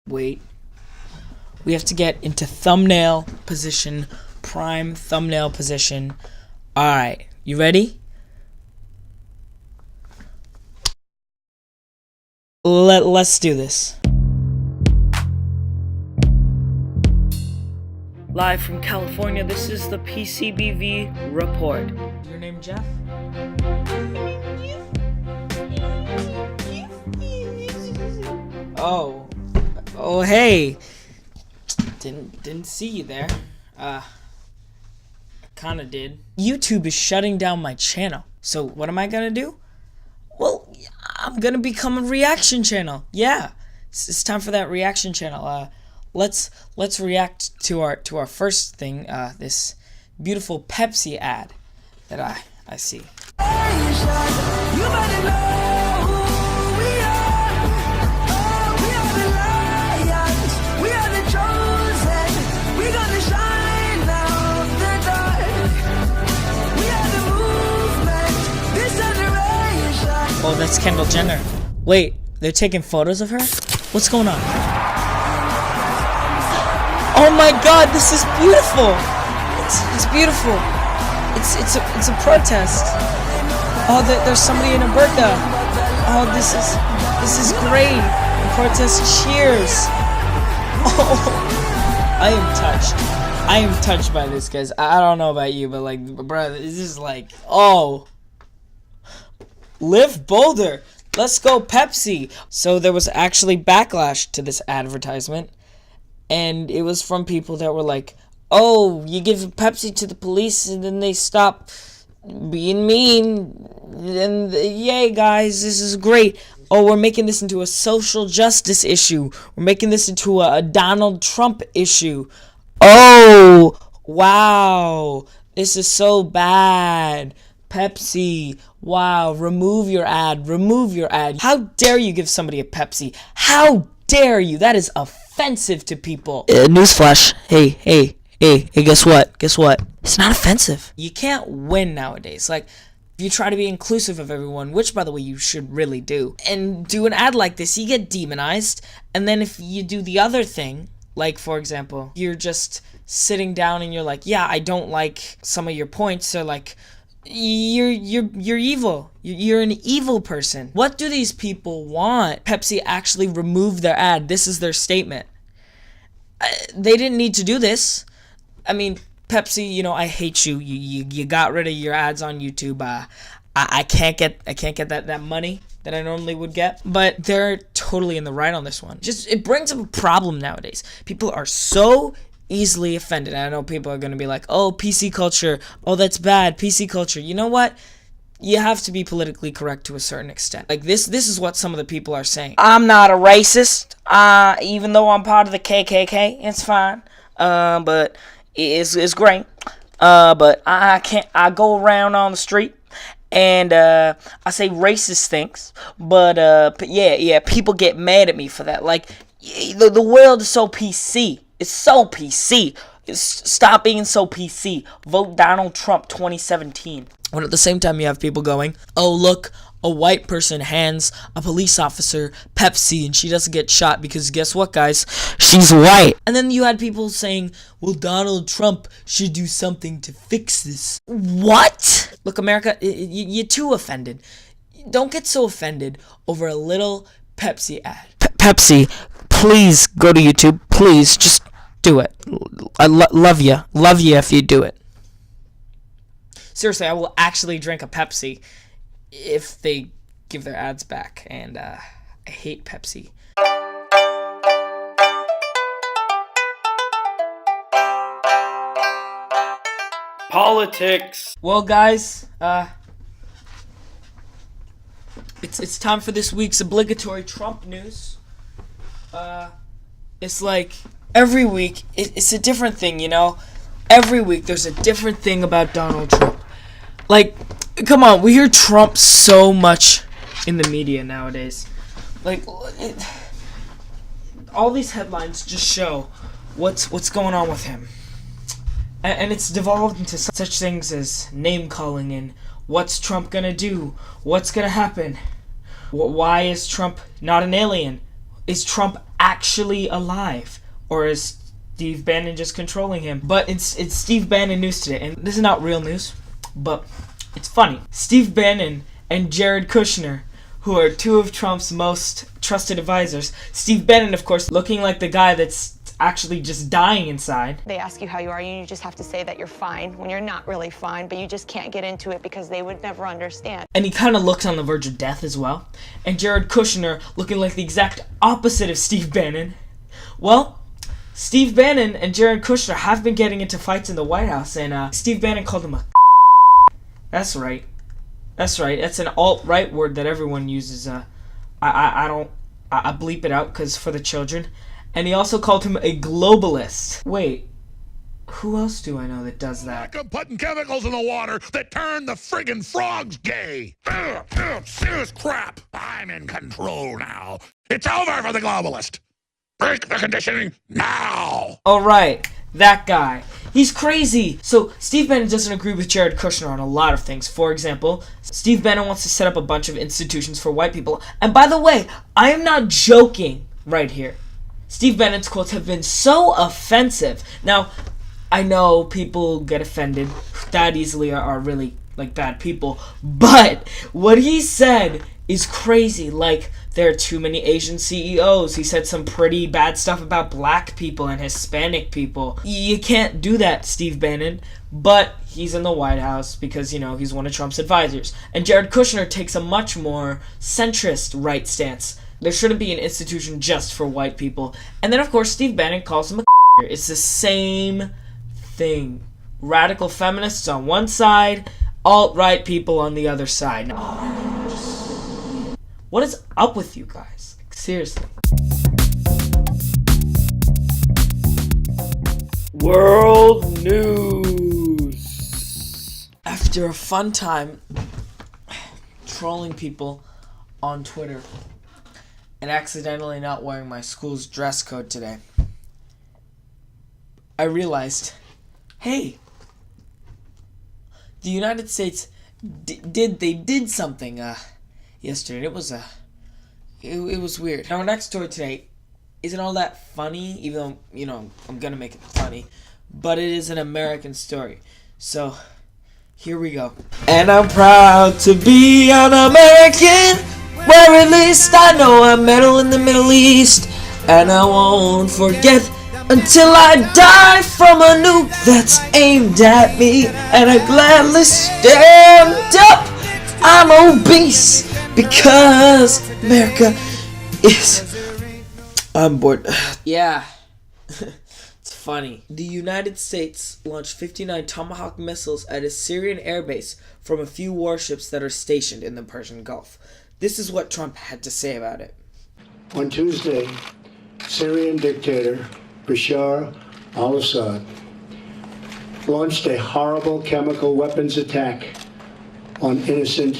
Wait. We have to get into thumbnail position, prime thumbnail position. Alright, you ready? Let's do this. Live from California, this is the PCBV report. Your name, Jeff? Oh, hey. Didn't see you there. I kinda did. YouTube is shutting down my channel. So what am I gonna do? Well, I'm gonna become a reaction channel. Yeah, it's time for that reaction channel. Let's react to our first thing. This beautiful Pepsi ad that I see. Oh, that's Kendall Jenner. Wait, they're taking photos of her? What's going on? Oh my God, this is beautiful. It's beautiful. It's a protest. Oh, there's somebody in a burqa. Oh, this is great. The protest cheers. Oh, I am touched. I am touched by this, guys. I don't know about you, but like, bro, this is like, oh. Live bolder. Let's go Pepsi. So there was actually backlash to this advertisement, and it was from people that were like, oh, you give Pepsi to the police and then they stop being mean, and yay guys, this is great. Oh, we're making this into a social justice issue. We're making this into a Donald Trump issue. Oh, wow, this is so bad. Pepsi, wow, remove your ad, remove your ad. How dare you give somebody a Pepsi? How dare you? That is offensive to people. Newsflash, hey, guess what? Guess what? It's not offensive. You can't win nowadays. Like, if you try to be inclusive of everyone, which, by the way, you should really do, and do an ad like this, you get demonized. And then if you do the other thing, like, for example, you're just sitting down and you're like, yeah, I don't like some of your points, so like, you're evil. You're an evil person. What do these people want? Pepsi actually removed their ad. This is their statement. They didn't need to do this. I mean, Pepsi, you know, I hate you. You got rid of your ads on YouTube. I can't get that money that I normally would get. But they're totally in the right on this one. Just, it brings up a problem nowadays. People are so easily offended. I know people are going to be like, oh, PC culture, oh, that's bad, PC culture. You know what? You have to be politically correct to a certain extent. Like, this is what some of the people are saying. I'm not a racist, even though I'm part of the KKK. It's fine, but it's great. But I go around on the street and I say racist things, but yeah, people get mad at me for that. Like, the world is so PC. It's so PC. Stop being so PC. Vote Donald Trump 2017. When at the same time you have people going, oh look, a white person hands a police officer Pepsi and she doesn't get shot because guess what, guys? She's white. And then you had people saying, well, Donald Trump should do something to fix this. What? Look, America, you're too offended. Don't get so offended over a little Pepsi ad. Pepsi, please go to YouTube. Please, just do it. I love you. Love you if you do it. Seriously, I will actually drink a Pepsi if they give their ads back. And I hate Pepsi. Politics. Well, guys, it's time for this week's obligatory Trump news. It's like every week it's a different thing, you know. Every week there's a different thing about Donald Trump. Like, come on, we hear Trump so much in the media nowadays. Like, all these headlines just show what's going on with him. And it's devolved into such things as name-calling and what's Trump gonna do? What's gonna happen? Why is Trump not an alien? Is Trump actually alive? Or is Steve Bannon just controlling him? But it's Steve Bannon news today, and this is not real news, but it's funny. Steve Bannon and Jared Kushner, who are two of Trump's most trusted advisors. Steve Bannon, of course, looking like the guy that's actually just dying inside. They ask you how you are, and you just have to say that you're fine when you're not really fine, but you just can't get into it because they would never understand. And he kind of looks on the verge of death as well. And Jared Kushner looking like the exact opposite of Steve Bannon. Well, Steve Bannon and Jared Kushner have been getting into fights in the White House, and Steve Bannon called him a That's right. That's right. That's an alt-right word that everyone uses. I bleep it out because for the children. And he also called him a globalist. Wait, who else do I know that does that? Like putting chemicals in the water that turn the friggin' frogs gay. Serious crap. I'm in control now. It's over for the globalist. Break the conditioning now. All right, that guy. He's crazy. So Steve Bannon doesn't agree with Jared Kushner on a lot of things. For example, Steve Bannon wants to set up a bunch of institutions for white people. And by the way, I am not joking right here. Steve Bannon's quotes have been so offensive. Now, I know people get offended that easily, are really like bad people, but what he said is crazy. Like, there are too many Asian CEOs. He said some pretty bad stuff about black people and Hispanic people. You can't do that, Steve Bannon, but he's in the White House because, you know, he's one of Trump's advisors. And Jared Kushner takes a much more centrist right stance. There shouldn't be an institution just for white people. And then, of course, Steve Bannon calls him a It's the same thing. Radical feminists on one side, alt-right people on the other side. What is up with you guys? Like, seriously. World news. After a fun time trolling people on Twitter and accidentally not wearing my school's dress code today, I realized, hey, the United States did something yesterday. It was weird. Now, our next story today isn't all that funny, even though, you know, I'm gonna make it funny, but it is an American story. So here we go. And I'm proud to be an American, where at least I know I medal in the Middle East, and I won't forget until I die from a nuke that's aimed at me, and I gladly stand up. I'm obese because America is... I'm bored. Yeah. It's funny. The United States launched 59 Tomahawk missiles at a Syrian airbase from a few warships that are stationed in the Persian Gulf. This is what Trump had to say about it. On Tuesday, Syrian dictator Bashar al-Assad launched a horrible chemical weapons attack on innocent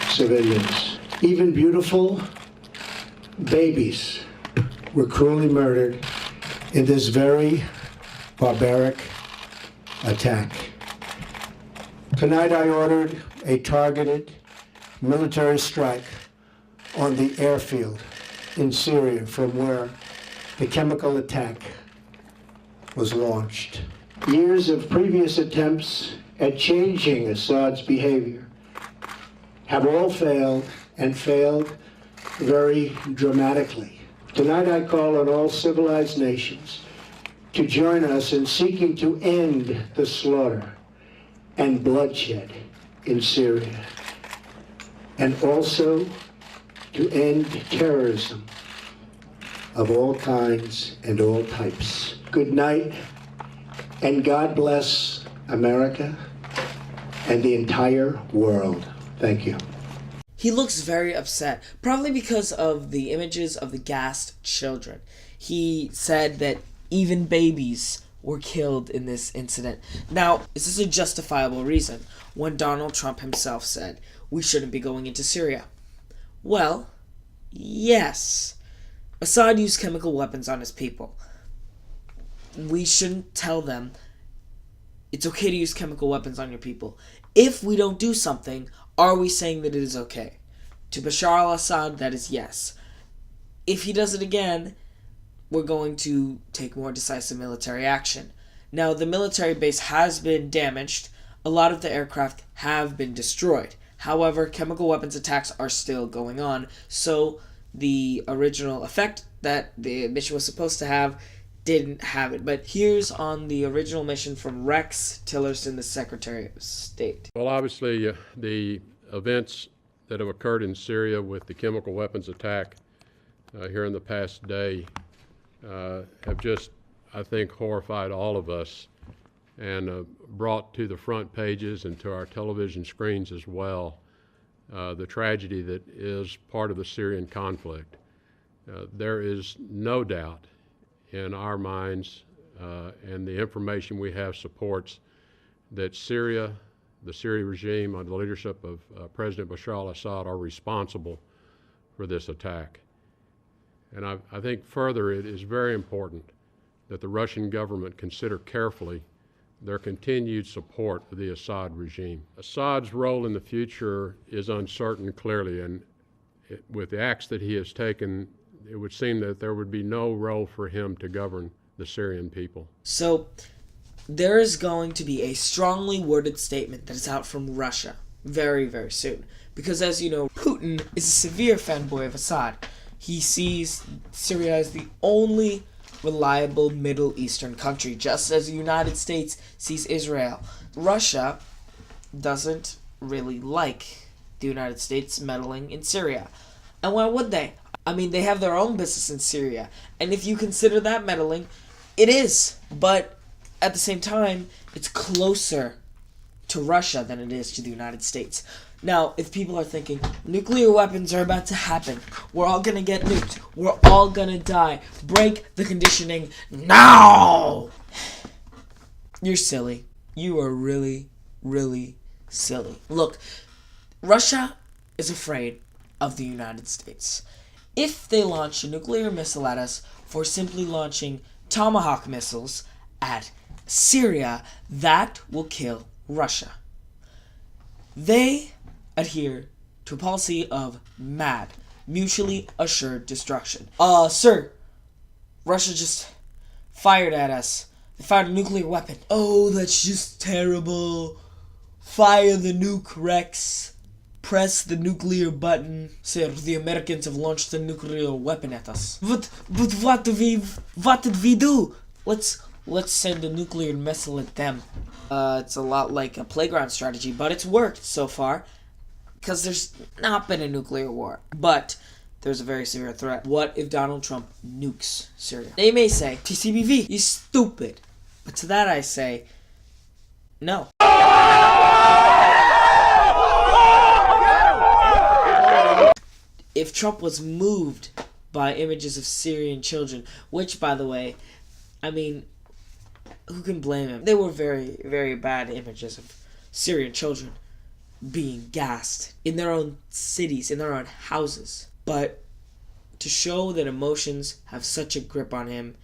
civilians. Even beautiful babies were cruelly murdered in this very barbaric attack. Tonight I ordered a targeted military strike on the airfield in Syria from where the chemical attack was launched. Years of previous attempts at changing Assad's behavior have all failed, and failed very dramatically. Tonight I call on all civilized nations to join us in seeking to end the slaughter and bloodshed in Syria, and also to end terrorism of all kinds and all types. Good night, and God bless America and the entire world. Thank you. He looks very upset, probably because of the images of the gassed children. He said that even babies were killed in this incident. Now, is this a justifiable reason when Donald Trump himself said we shouldn't be going into Syria? Well, yes. Assad used chemical weapons on his people. We shouldn't tell them it's okay to use chemical weapons on your people. If we don't do something, are we saying that it is okay? To Bashar al-Assad, that is yes. If he does it again, we're going to take more decisive military action. Now, the military base has been damaged. A lot of the aircraft have been destroyed. However, chemical weapons attacks are still going on, so the original effect that the mission was supposed to have didn't have it. But here's on the original mission from Rex Tillerson, the Secretary of State. Well, obviously, the events that have occurred in Syria with the chemical weapons attack here in the past day have just, I think, horrified all of us and brought to the front pages and to our television screens as well the tragedy that is part of the Syrian conflict. There is no doubt in our minds, and the information we have supports, that Syria, the Syrian regime under the leadership of President Bashar al-Assad are responsible for this attack. And I think further it is very important that the Russian government consider carefully their continued support of the Assad regime. Assad's role in the future is uncertain, clearly, and with the acts that he has taken, it would seem that there would be no role for him to govern the Syrian people. So, there is going to be a strongly worded statement that is out from Russia very, very soon. Because as you know, Putin is a severe fanboy of Assad. He sees Syria as the only reliable Middle Eastern country, just as the United States sees Israel. Russia doesn't really like the United States meddling in Syria. And why would they? I mean, they have their own business in Syria. And if you consider that meddling, it is. But at the same time, it's closer to Russia than it is to the United States. Now, if people are thinking, nuclear weapons are about to happen, we're all gonna get nuked, we're all gonna die, break the conditioning now! You're silly. You are really, really silly. Look, Russia is afraid of the United States. If they launch a nuclear missile at us for simply launching Tomahawk missiles at Syria, that will kill Russia. They adhere to a policy of MAD, mutually assured destruction. Sir, Russia just fired at us. They fired a nuclear weapon. Oh, that's just terrible. Fire the nuke, Rex. Press the nuclear button. Sir, the Americans have launched a nuclear weapon at us. But what did we do? Let's send a nuclear missile at them. It's a lot like a playground strategy, but it's worked so far. Because there's not been a nuclear war. But there's a very severe threat. What if Donald Trump nukes Syria? They may say, TCBV, you stupid. But to that I say, no. If Trump was moved by images of Syrian children, which, by the way, I mean, who can blame him? They were very, very bad images of Syrian children being gassed in their own cities, in their own houses. But to show that emotions have such a grip on him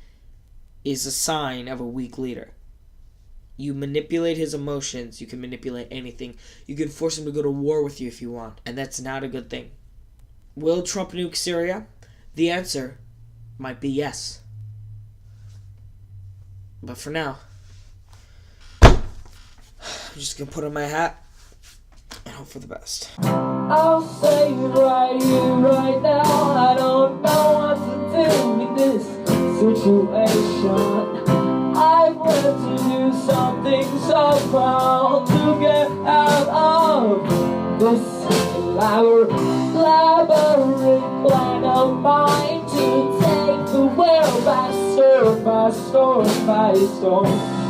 is a sign of a weak leader. You manipulate his emotions, you can manipulate anything. You can force him to go to war with you if you want, and that's not a good thing. Will Trump nuke Syria? The answer might be yes. But for now, I'm just gonna put on my hat and hope for the best. I'll say it right here, right now. I don't know what to do with this situation. I've learned to do something so proud to get out of this elaborate plan of mine to take the world by storm, by storm, by storm.